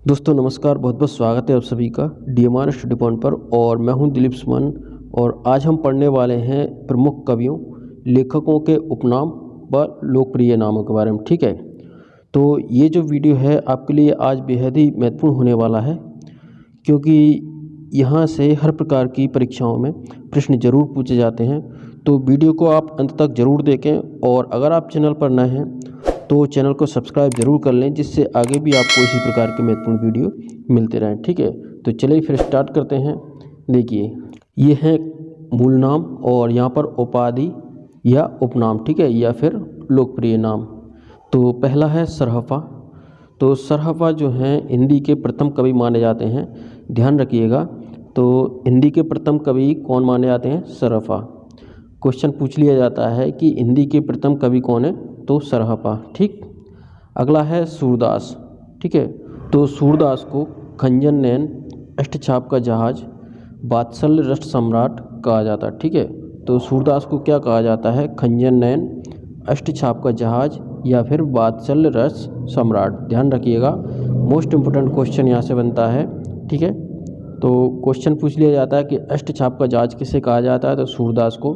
दोस्तों नमस्कार, बहुत बहुत स्वागत है आप सभी का DMR स्टडी पॉइंट पर। और मैं हूं दिलीप सुमन। और आज हम पढ़ने वाले हैं प्रमुख कवियों, लेखकों के उपनाम व लोकप्रिय नामों के बारे में। ठीक है, तो ये जो वीडियो है आपके लिए आज बेहद ही महत्वपूर्ण होने वाला है, क्योंकि यहाँ से हर प्रकार की परीक्षाओं में प्रश्न जरूर पूछे जाते हैं। तो वीडियो को आप अंत तक जरूर देखें, और अगर आप चैनल पर नए हैं तो चैनल को सब्सक्राइब जरूर कर लें, जिससे आगे भी आपको इसी प्रकार के महत्वपूर्ण वीडियो मिलते रहें। ठीक है, तो चलिए फिर स्टार्ट करते हैं। देखिए, ये है मूल नाम और यहाँ पर उपाधि या उपनाम, ठीक है, या फिर लोकप्रिय नाम। तो पहला है सरहफा। तो सरहफा जो हैं हिंदी के प्रथम कवि माने जाते हैं, ध्यान रखिएगा। तो हिंदी के प्रथम कवि कौन माने जाते हैं? सरहफा। क्वेश्चन पूछ लिया जाता है कि हिंदी के प्रथम कवि कौन है, तो सरहफा। ठीक, अगला है सूरदास। ठीक है, तो सूरदास को खंजन नयन, अष्टछाप का जहाज, वात्सल्य रस सम्राट कहा जाता है। ठीक है, तो सूरदास को क्या कहा जाता है? खंजन नयन, अष्टछाप का जहाज या फिर वात्सल्य रस सम्राट। ध्यान रखिएगा, मोस्ट इम्पोर्टेंट क्वेश्चन यहाँ से बनता है। ठीक है, तो क्वेश्चन पूछ लिया जाता है कि अष्टछाप का जहाज किसे कहा जाता है, तो सूरदास को।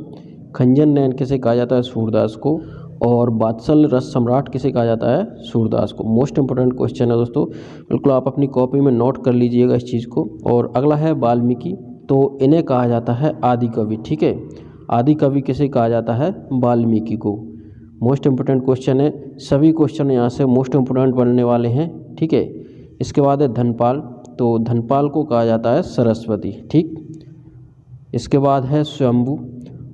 खंजन नयन किसे कहा जाता है? सूरदास को। और वात्सल्य रस सम्राट किसे कहा जाता है? सूरदास को। मोस्ट इंपोर्टेंट क्वेश्चन है दोस्तों, बिल्कुल आप अपनी कॉपी में नोट कर लीजिएगा इस चीज़ को। और अगला है वाल्मीकि। तो इन्हें कहा जाता है आदि कवि। ठीक है, आदि कवि किसे कहा जाता है? वाल्मीकि को। मोस्ट इंपोर्टेंट क्वेश्चन है, सभी क्वेश्चन यहाँ से मोस्ट इंपोर्टेंट बनने वाले हैं। ठीक है, इसके बाद है धनपाल। तो धनपाल को कहा जाता है सरस्वती। ठीक, इसके बाद है स्वयंभू।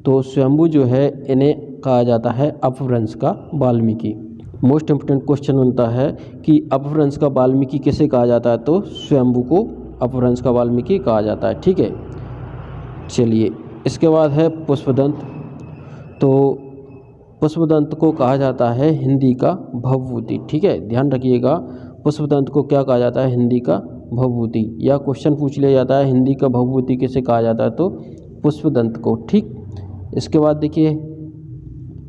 तो स्वयंभू जो है इन्हें कहा जाता है अपभ्रंश का वाल्मीकि। मोस्ट इंपोर्टेंट क्वेश्चन बनता है कि अपभ्रंश का वाल्मीकि किसे कहा जाता है, तो स्वयंभू को अपभ्रंश का वाल्मीकि कहा जाता है। ठीक है, चलिए इसके बाद है पुष्पदंत। तो पुष्पदंत को कहा जाता है हिंदी का भवभूति। ठीक है, ध्यान रखिएगा, पुष्पदंत को क्या कहा जाता है? हिंदी का भवभूति। या क्वेश्चन पूछ लिया जाता है हिंदी का भवभूति किसे कहा जाता है, तो पुष्पदंत को। ठीक, इसके बाद देखिए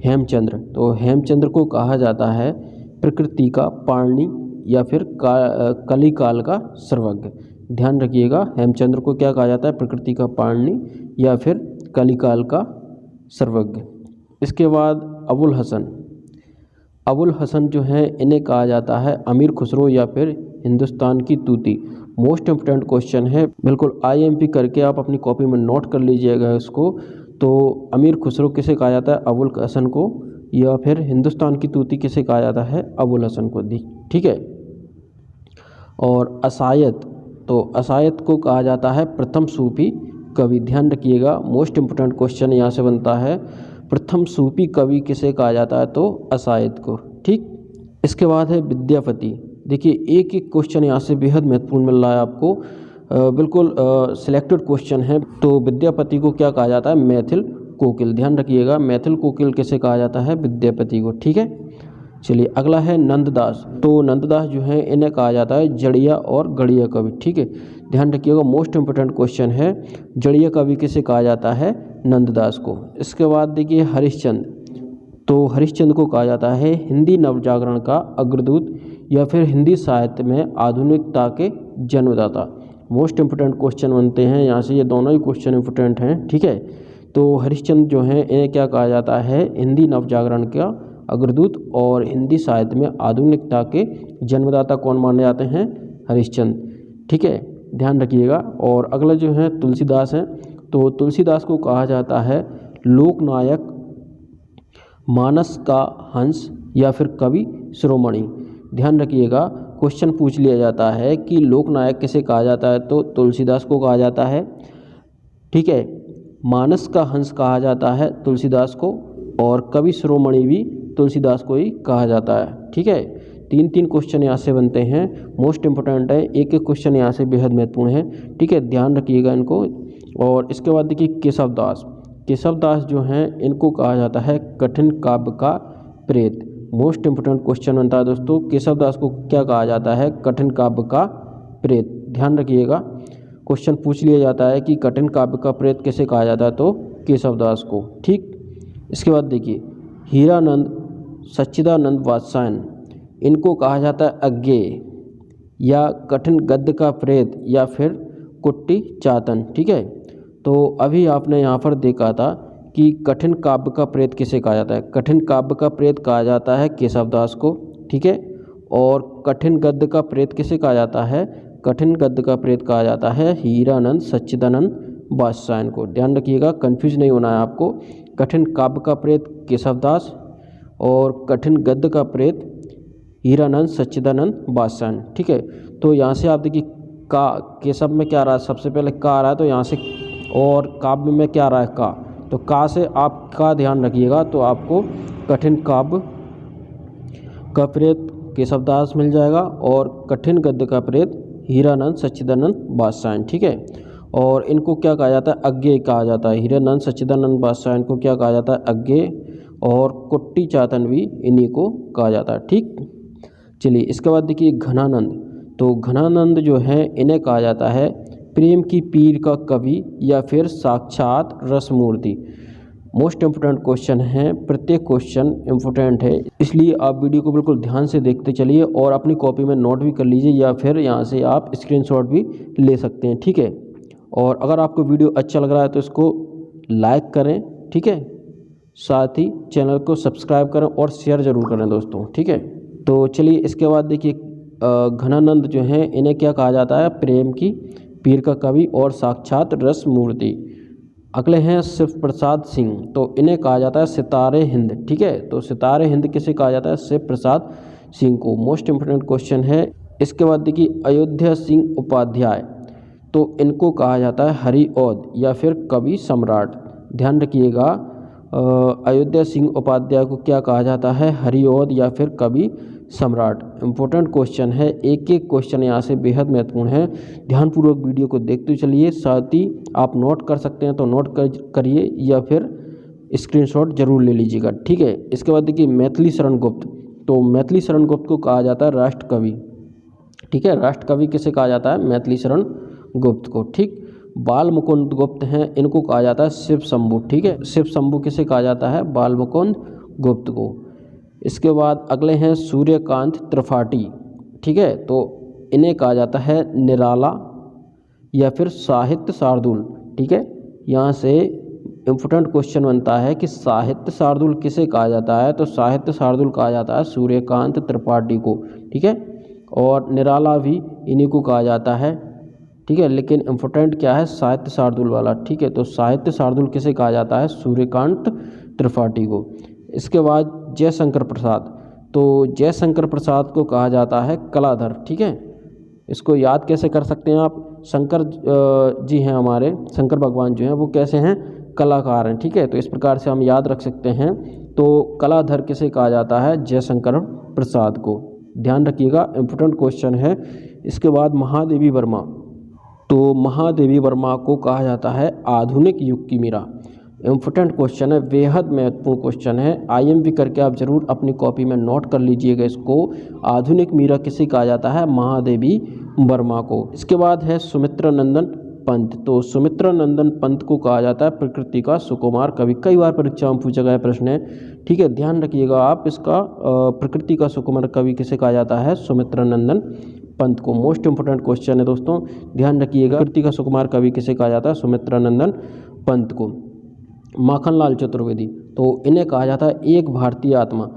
हेमचंद्र। तो हेमचंद्र को कहा जाता है प्रकृति का पाणि या फिर कलिकाल का सर्वज्ञ। ध्यान रखिएगा, हेमचंद्र को क्या कहा जाता है? प्रकृति का पाणि या फिर कलिकाल का सर्वज्ञ। इसके बाद अबुल हसन। अबुल हसन जो है इन्हें कहा जाता है अमीर खुसरो या फिर हिंदुस्तान की तूती। मोस्ट इम्पोर्टेंट क्वेश्चन है, बिल्कुल IMP करके आप अपनी कॉपी में नोट कर लीजिएगा इसको। तो अमीर खुसरो किसे कहा जाता है? अबुल हसन को। या फिर हिंदुस्तान की तूती किसे कहा जाता है? अबुल हसन को। ठीक है, और असायत। तो असायत को कहा जाता है प्रथम सूफी कवि। ध्यान रखिएगा, मोस्ट इम्पोर्टेंट क्वेश्चन यहाँ से बनता है, प्रथम सूफी कवि किसे कहा जाता है, तो असायत को। ठीक, इसके बाद है विद्यापति। देखिए, एक एक क्वेश्चन यहाँ से बेहद महत्वपूर्ण मिल रहा है आपको, बिल्कुल सिलेक्टेड क्वेश्चन है। तो विद्यापति को क्या कहा जाता है? मैथिल कोकिल। ध्यान रखिएगा, मैथिल कोकिल किसे कहा जाता है? विद्यापति को। ठीक है, चलिए अगला है नंददास। तो नंददास जो है इन्हें कहा जाता है जड़िया और गड़िया कवि। ठीक है, ध्यान रखिएगा, मोस्ट इंपोर्टेंट क्वेश्चन है, जड़िया कवि किसे कहा जाता है? नंददास को। इसके बाद देखिए हरिश्चंद्र। तो हरिश्चंद्र को कहा जाता है हिंदी नवजागरण का अग्रदूत या फिर हिंदी साहित्य में आधुनिकता के जन्मदाता। मोस्ट इंपोर्टेंट क्वेश्चन बनते हैं यहाँ से, ये दोनों ही क्वेश्चन इंपोर्टेंट हैं। ठीक है, तो हरिश्चंद्र जो हैं इन्हें क्या कहा जाता है? हिंदी नवजागरण का अग्रदूत और हिंदी साहित्य में आधुनिकता के जन्मदाता कौन माने जाते हैं? हरिश्चंद्र। ठीक है, ध्यान रखिएगा। और अगला जो है तुलसीदास हैं। तो तुलसीदास को कहा जाता है लोकनायक, मानस का हंस या फिर कवि शिरोमणि। ध्यान रखिएगा, क्वेश्चन पूछ लिया जाता है कि लोकनायक किसे कहा जाता है, तो तुलसीदास को कहा जाता है। ठीक है, मानस का हंस कहा जाता है तुलसीदास को, और कवि शिरोमणि भी तुलसीदास को ही कहा जाता है। ठीक है, तीन तीन क्वेश्चन यहाँ से बनते हैं, मोस्ट इंपोर्टेंट है, एक एक क्वेश्चन यहाँ से बेहद महत्वपूर्ण है। ठीक है, ध्यान रखिएगा इनको। और इसके बाद देखिए केशवदास। केशवदास जो हैं इनको कहा जाता है कठिन काव्य का प्रेत। मोस्ट इंपोर्टेंट क्वेश्चन बनता है दोस्तों, केशवदास को क्या कहा जाता है? कठिन काव्य का प्रेत। ध्यान रखिएगा, क्वेश्चन पूछ लिया जाता है कि कठिन काव्य का प्रेत किसे कहा जाता है, तो केशवदास को। ठीक, इसके बाद देखिए हीरानंद, सच्चिदानंद वात्सायन, इनको कहा जाता है अज्ञेय। या कठिन गद्य का प्रेत या फिर कुट्टी चातन। ठीक है, तो अभी आपने यहाँ पर देखा था कि कठिन काव्य का प्रेत किसे कहा जाता है। कठिन काव्य का प्रेत कहा जाता है केशवदास को। ठीक है, और कठिन गद्य का प्रेत किसे कहा जाता है। कठिन गद्य का प्रेत कहा जाता है हीरानंद सच्चिदानंद बादशाह को। ध्यान रखिएगा, कंफ्यूज नहीं होना है आपको। कठिन काव्य का प्रेत केशवदास और कठिन गद्य का प्रेत हीरानंद सच्चिदानंद बादशाह। ठीक है, तो यहाँ से आप देखिए का केशव में क्या आ रहा है, सबसे पहले का आ रहा है, तो यहाँ से, और काव्य में क्या आ रहा है का, तो का से आप का ध्यान रखिएगा तो आपको कठिन काव्य का प्रेत केशवदास मिल जाएगा और कठिन गद्य का प्रेत हीरानंद सच्चिदानंद बादशाह। ठीक है, और इनको क्या कहा जाता है, अज्ञेय कहा जाता है। हीरानंद सच्चिदानंद बादशाह इनको क्या कहा जाता है, अज्ञेय, और कुट्टी चातन भी इन्हीं को कहा जाता है। ठीक, चलिए इसके बाद देखिए घनानंद। तो घनानंद जो है इन्हें कहा जाता है प्रेम की पीर का कवि या फिर साक्षात रसमूर्ति। मोस्ट इम्पोर्टेंट क्वेश्चन है, प्रत्येक क्वेश्चन इम्पोर्टेंट है, इसलिए आप वीडियो को बिल्कुल ध्यान से देखते चलिए और अपनी कॉपी में नोट भी कर लीजिए या फिर यहाँ से आप स्क्रीनशॉट भी ले सकते हैं। ठीक है, और अगर आपको वीडियो अच्छा लग रहा है तो इसको लाइक करें। ठीक है, साथ ही चैनल को सब्सक्राइब करें और शेयर ज़रूर करें दोस्तों। ठीक है, तो चलिए इसके बाद देखिए घनानंद जो हैं इन्हें क्या कहा जाता है, प्रेम की पीर का कवि और साक्षात रस मूर्ति। अगले हैं शिव प्रसाद सिंह, तो इन्हें कहा जाता है सितारे हिंद। ठीक है, तो सितारे हिंद किसे कहा जाता है, शिव प्रसाद सिंह को। मोस्ट इम्पोर्टेंट क्वेश्चन है। इसके बाद देखिए अयोध्या सिंह उपाध्याय, तो इनको कहा जाता है हरिऔध या फिर कवि सम्राट। ध्यान रखिएगा, अयोध्या सिंह उपाध्याय को क्या कहा जाता है, हरिऔध या फिर कवि सम्राट। इम्पोर्टेंट क्वेश्चन है, एक एक क्वेश्चन यहाँ से बेहद महत्वपूर्ण है। ध्यानपूर्वक वीडियो को देखते चलिए, साथ ही आप नोट कर सकते हैं तो नोट करिए या फिर स्क्रीनशॉट जरूर ले लीजिएगा। ठीक है, इसके बाद देखिए मैथिली शरण गुप्त, तो मैथिली शरण गुप्त को कहा जाता है राष्ट्र कवि। ठीक है, राष्ट्र कवि किसे कहा जाता है, मैथिली शरण गुप्त को। ठीक, बाल मुकुंद गुप्त हैं, इनको कहा जाता है शिव शंभु। ठीक है, शिव शंभु किसे कहा जाता है, बाल मुकुंद गुप्त को। इसके बाद अगले हैं सूर्यकांत त्रिपाठी। ठीक है, तो इन्हें कहा जाता है निराला या फिर साहित्य शार्दूल। ठीक है, यहाँ से इम्पोर्टेंट क्वेश्चन बनता है कि साहित्य शार्दूल किसे कहा जाता है, तो साहित्य शार्दूल कहा जाता है सूर्यकांत त्रिपाठी को। ठीक है, और निराला भी इन्हीं को कहा जाता है। ठीक है, लेकिन इम्पोर्टेंट क्या है, साहित्य शार्दूल वाला। ठीक है, तो साहित्य शार्दूल किसे कहा जाता है, सूर्यकांत त्रिपाठी को। इसके बाद जयशंकर प्रसाद, तो जयशंकर प्रसाद को कहा जाता है कलाधर। ठीक है, इसको याद कैसे कर सकते हैं आप, शंकर जी हैं हमारे, शंकर भगवान जो हैं वो कैसे हैं, कलाकार हैं। ठीक है, तो इस प्रकार से हम याद रख सकते हैं। तो कलाधर किसे कहा जाता है, जयशंकर प्रसाद को। ध्यान रखिएगा, इम्पोर्टेंट क्वेश्चन है। इसके बाद महादेवी वर्मा, तो महादेवी वर्मा को कहा जाता है आधुनिक युग की मीरा। इम्पोर्टेंट क्वेश्चन है, बेहद महत्वपूर्ण क्वेश्चन है, IMP करके आप जरूर अपनी कॉपी में नोट कर लीजिएगा इसको। आधुनिक मीरा किसे कहा जाता है, महादेवी वर्मा को। इसके बाद है सुमित्रा नंदन पंत, तो सुमित्रा नंदन पंत को कहा जाता है प्रकृति का सुकुमार कवि। कई बार परीक्षा में पूछा गया प्रश्न है। ठीक है, ध्यान रखिएगा आप इसका, प्रकृति का सुकुमार कवि किसे कहा जाता है, सुमित्रा नंदन पंत को। मोस्ट इंपोर्टेंट क्वेश्चन है दोस्तों, ध्यान रखिएगा, प्रकृति का सुकुमार कवि किसे कहा जाता है, सुमित्रा नंदन पंत को। माखनलाल चतुर्वेदी, तो इन्हें कहा जाता है एक भारतीय आत्मा।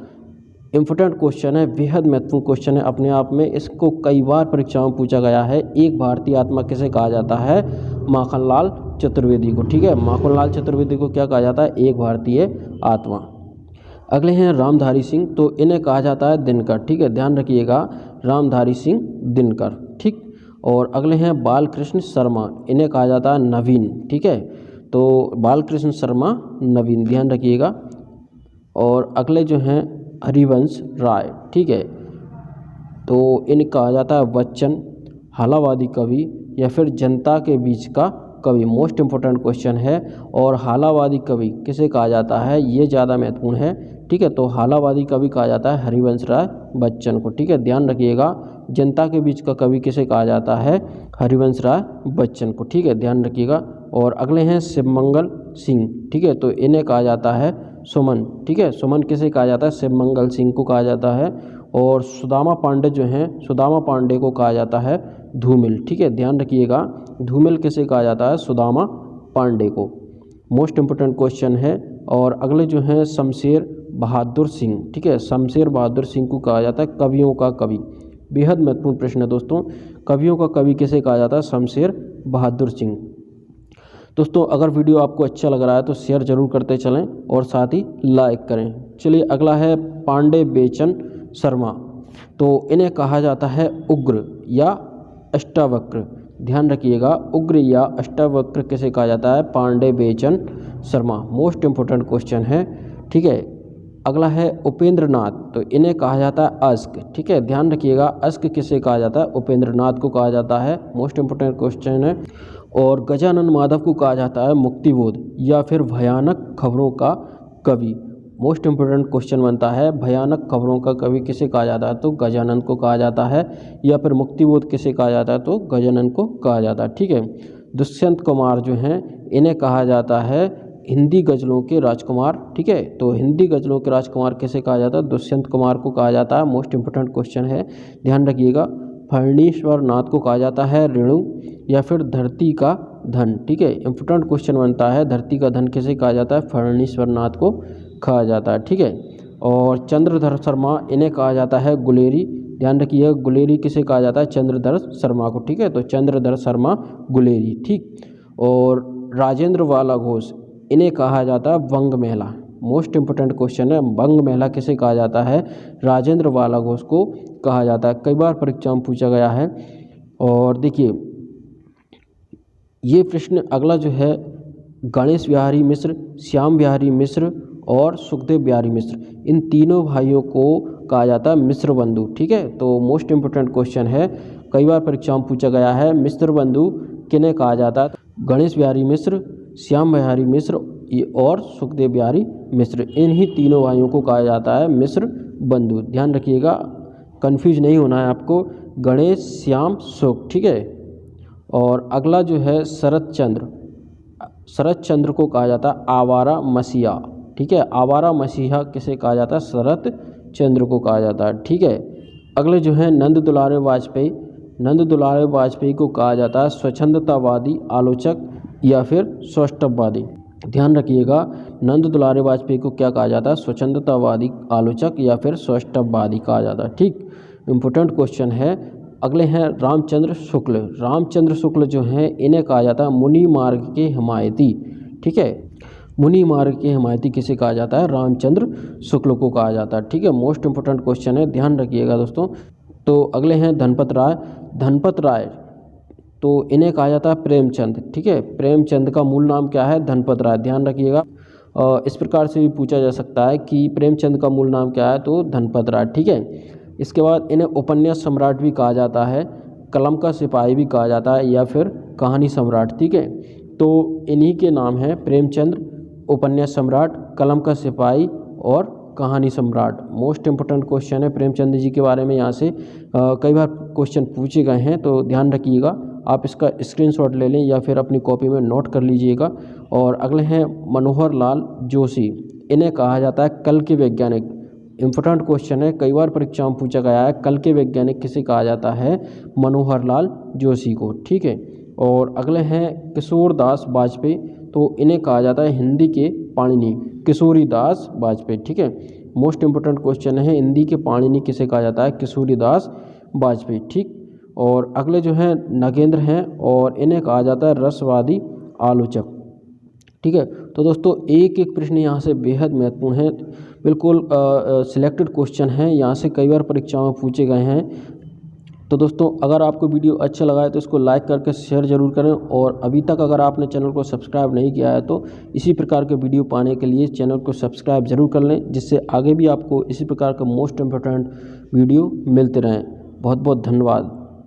इम्पोर्टेंट क्वेश्चन है, बेहद महत्वपूर्ण क्वेश्चन है अपने आप में, इसको कई बार परीक्षाओं में पूछा गया है। एक भारतीय आत्मा किसे कहा जाता है, माखनलाल चतुर्वेदी को। ठीक है, माखनलाल चतुर्वेदी को क्या कहा जाता है, एक भारतीय आत्मा। अगले हैं रामधारी सिंह, तो इन्हें कहा जाता है दिनकर। ठीक है, ध्यान रखिएगा, रामधारी सिंह दिनकर। ठीक, और अगले हैं बालकृष्ण शर्मा, इन्हें कहा जाता है नवीन। ठीक है, तो बालकृष्ण शर्मा नवीन, ध्यान रखिएगा। और अगले जो हैं हरिवंश राय। ठीक है, तो इन्हें कहा जाता है बच्चन, हालावादी कवि या फिर जनता के बीच का कवि। मोस्ट इम्पोर्टेंट क्वेश्चन है। और हालावादी कवि किसे कहा जाता है, ये ज़्यादा महत्वपूर्ण है। ठीक है, तो हालावादी कवि कहा जाता है हरिवंश राय बच्चन को। ठीक है, ध्यान रखिएगा, जनता के बीच का कवि किसे कहा जाता है, हरिवंश राय बच्चन को। ठीक है, ध्यान रखिएगा। और अगले हैं शिवमंगल सिंह। ठीक है, तो इन्हें कहा जाता है सुमन। ठीक है, सुमन किसे कहा जाता है, शिवमंगल सिंह को कहा जाता है। और सुदामा पांडे जो हैं, सुदामा पांडे को कहा जाता है धूमिल। ठीक है, ध्यान रखिएगा, धूमिल किसे कहा जाता है? सुदामा पांडे को। मोस्ट इम्पोर्टेंट क्वेश्चन है। और अगले जो हैं शमशेर बहादुर सिंह। ठीक है, शमशेर बहादुर सिंह को कहा जाता है कवियों का कवि। बेहद महत्वपूर्ण प्रश्न है दोस्तों, कवियों का कवि किसे कहा जाता है? शमशेर बहादुर सिंह। दोस्तों अगर वीडियो आपको अच्छा लग रहा है तो शेयर जरूर करते चलें और साथ ही लाइक करें। चलिए अगला है पांडे बेचन शर्मा। तो इन्हें कहा जाता है उग्र या अष्टावक्र। ध्यान रखिएगा, उग्र या अष्टावक्र किसे कहा जाता है? पांडे बेचन शर्मा। मोस्ट इम्पोर्टेंट क्वेश्चन है। ठीक है, अगला है उपेंद्र नाथ। तो इन्हें कहा जाता है अस्क। ठीक है, ध्यान रखिएगा, अस्क किसे कहा जाता है? उपेंद्र नाथ को कहा जाता है। मोस्ट इम्पोर्टेंट क्वेश्चन है। और गजानन माधव को कहा जाता है मुक्तिबोध या फिर भयानक खबरों का कवि। मोस्ट इम्पोर्टेंट क्वेश्चन बनता है, भयानक खबरों का कवि किसे कहा जाता है? तो गजानन को कहा जाता है। या फिर मुक्तिबोध किसे कहा जाता है? तो गजानन को कहा जाता है। ठीक है, दुष्यंत कुमार जो हैं, इन्हें कहा जाता है हिंदी गज़लों के राजकुमार। ठीक है, तो हिंदी गज़लों के राजकुमार किसे कहा जाता है? दुष्यंत कुमार को कहा जाता है। मोस्ट इम्पोर्टेंट क्वेश्चन है, ध्यान रखिएगा। फणीश्वर नाथ को कहा जाता है रेणु या फिर धरती का धन। ठीक है, इम्पोर्टेंट क्वेश्चन बनता है, धरती का धन किसे कहा जाता है? फणीश्वर नाथ को कहा जाता है। ठीक है, और चंद्रधर शर्मा, इन्हें कहा जाता है गुलेरी। ध्यान रखिए, गुलेरी किसे कहा जाता है? चंद्रधर शर्मा को। ठीक है, तो चंद्रधर शर्मा गुलेरी। ठीक, और राजेंद्र वाला घोष, इन्हें कहा जाता है वंग महिला। मोस्ट इम्पोर्टेंट क्वेश्चन है, वंग महिला किसे कहा जाता है? राजेंद्र वाला घोष को कहा जाता है। कई बार परीक्षा में पूछा गया है। और देखिए ये प्रश्न अगला जो है, गणेश बिहारी मिश्र, श्याम बिहारी मिश्र और सुखदेव बिहारी मिश्र, इन तीनों भाइयों को कहा जाता है मिश्र बंधु। ठीक है, तो मोस्ट इम्पोर्टेंट क्वेश्चन है, कई बार परीक्षा में पूछा गया है, मिश्र बंधु किन्हें कहा जाता है? गणेश बिहारी मिश्र, श्याम बिहारी मिश्र और सुखदेव बिहारी मिश्र, इन्हीं तीनों भाइयों को कहा जाता है मिश्र बंधु। ध्यान रखिएगा, कंफ्यूज नहीं होना है आपको, गणेश, श्याम, सुख। ठीक है, और अगला जो है शरत चंद्र, शरत चंद्र को कहा जाता है आवारा मसीहा। ठीक है, आवारा मसीहा किसे कहा जाता है? शरत चंद्र को कहा जाता है। ठीक है, अगले जो है नंद दुलारे वाजपेयी, नंद दुलारे वाजपेयी को कहा जाता है स्वच्छंदतावादी आलोचक या फिर सौष्ठववादी। ध्यान रखिएगा, नंद दुलारे वाजपेयी को क्या कहा जाता है? स्वच्छंदतावादी आलोचक या फिर सौष्ठववादी कहा जाता है। ठीक, इम्पोर्टेंट क्वेश्चन है। अगले हैं रामचंद्र शुक्ल। रामचंद्र शुक्ल जो हैं, इन्हें कहा जाता है मुनि मार्ग के हिमायती। ठीक है, मुनि मार्ग के हिमायती किसे कहा जाता है? रामचंद्र शुक्ल को कहा जाता है। ठीक है, मोस्ट इम्पोर्टेंट क्वेश्चन है, ध्यान रखिएगा दोस्तों। तो अगले हैं धनपत राय। धनपत राय, तो इन्हें कहा जाता है प्रेमचंद। ठीक है, प्रेमचंद का मूल नाम क्या है? धनपत राय। ध्यान रखिएगा, इस प्रकार से भी पूछा जा सकता है कि प्रेमचंद का मूल नाम क्या है? तो धनपत राय। ठीक है, इसके बाद इन्हें उपन्यास सम्राट भी कहा जाता है, कलम का सिपाही भी कहा जाता है या फिर कहानी सम्राट। ठीक है, तो इन्हीं के नाम हैं प्रेमचंद, उपन्यास सम्राट, कलम का सिपाही और कहानी सम्राट। मोस्ट इम्पोर्टेंट क्वेश्चन है प्रेमचंद जी के बारे में, यहाँ से कई बार क्वेश्चन पूछे गए हैं, तो ध्यान रखिएगा। आप इसका स्क्रीनशॉट ले लें या फिर अपनी कॉपी में नोट कर लीजिएगा। और अगले हैं मनोहर लाल जोशी। इन्हें कहा जाता है कल के वैज्ञानिक। इम्पोर्टेंट क्वेश्चन है, कई बार परीक्षा में पूछा गया है, कल के वैज्ञानिक किसे कहा जाता है? मनोहर लाल जोशी को। ठीक है, और अगले हैं किशोर दास वाजपेयी। तो इन्हें कहा जाता है हिंदी के पाणिनि, किशोरी दास वाजपेयी। ठीक है, मोस्ट इम्पोर्टेंट क्वेश्चन है, हिंदी के पाणिनि किसे कहा जाता है? किशोरी दास वाजपेयी। ठीक, और अगले जो हैं नगेंद्र हैं और इन्हें कहा जाता है रसवादी आलोचक। ठीक है, तो दोस्तों एक एक प्रश्न यहाँ से बेहद महत्वपूर्ण है, बिल्कुल सिलेक्टेड क्वेश्चन है, यहाँ से कई बार परीक्षाओं में पूछे गए हैं। तो दोस्तों अगर आपको वीडियो अच्छा लगा है तो इसको लाइक करके शेयर जरूर करें, और अभी तक अगर आपने चैनल को सब्सक्राइब नहीं किया है तो इसी प्रकार के वीडियो पाने के लिए चैनल को सब्सक्राइब जरूर कर लें, जिससे आगे भी आपको इसी प्रकार का मोस्ट इम्पोर्टेंट वीडियो मिलते रहें। बहुत बहुत धन्यवाद।